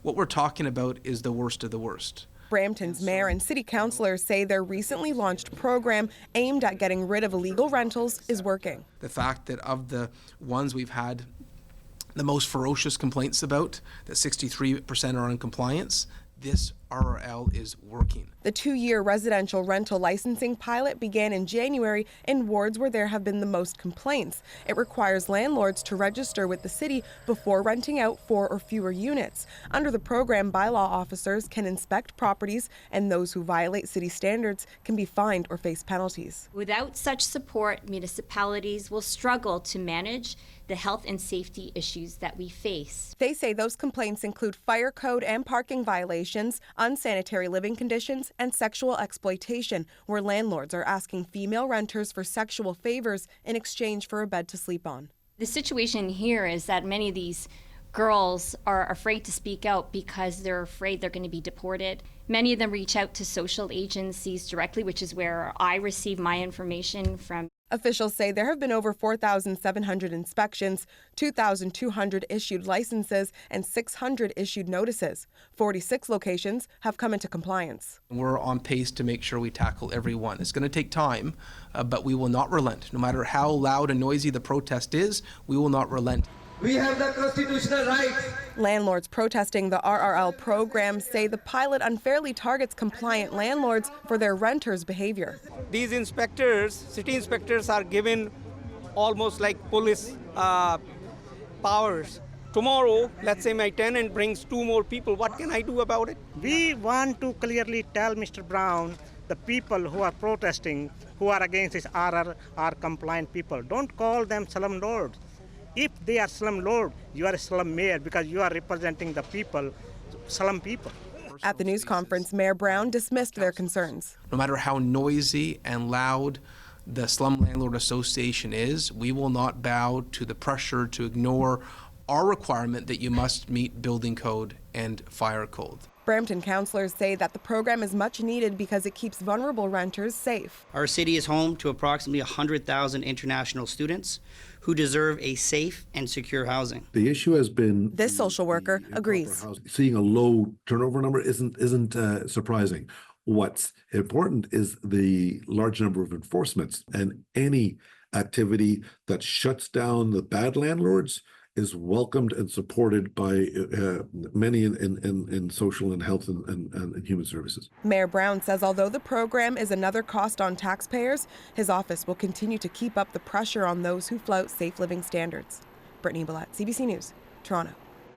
What we're talking about is the worst of the worst. Brampton's mayor and city councillors say their recently launched program aimed at getting rid of illegal rentals is working. The fact that of the ones we've had the most ferocious complaints about, that 63% are in compliance, this RRL is working. The 2-year residential rental licensing pilot began in January in wards where there have been the most complaints. It requires landlords to register with the city before renting out 4 or fewer units. Under the program, bylaw officers can inspect properties, and those who violate city standards can be fined or face penalties. Without such support, municipalities will struggle to manage the health and safety issues that we face. They say those complaints include fire code and parking violations, unsanitary living conditions, and sexual exploitation, where landlords are asking female renters for sexual favors in exchange for a bed to sleep on. The situation here is that many of these girls are afraid to speak out because they're afraid they're going to be deported. Many of them reach out to social agencies directly, which is where I receive my information from. Officials say there have been over 4,700 inspections, 2,200 issued licenses, and 600 issued notices. 46 locations have come into compliance. We're on pace to make sure we tackle every one. It's going to take time, but we will not relent. No matter how loud and noisy the protest is, we will not relent. We have the constitutional right. Landlords protesting the RRL program say the pilot unfairly targets compliant landlords for their renters' behavior. These inspectors, city inspectors, are given almost like police powers. Tomorrow, let's say my tenant brings 2 more people. What can I do about it? We want to clearly tell Mr. Brown, the people who are protesting, who are against this RRR compliant people, don't call them slumlords. If they are slumlord, you are a slum mayor because you are representing the people, slum people. At the news conference, Mayor Brown dismissed their concerns. No matter how noisy and loud the Slum Landlord Association is, we will not bow to the pressure to ignore our requirement that you must meet building code and fire code. Brampton councillors say that the program is much needed because it keeps vulnerable renters safe. Our city is home to approximately 100,000 international students who deserve a safe and secure housing. The issue has been... This social worker agrees. Seeing a low turnover number isn't surprising. What's important is the large number of enforcements, and any activity that shuts down the bad landlords is welcomed and supported by many in social and health and human services. Mayor Brown says although the program is another cost on taxpayers, his office will continue to keep up the pressure on those who flout safe living standards. Britnei, CBC News, Toronto.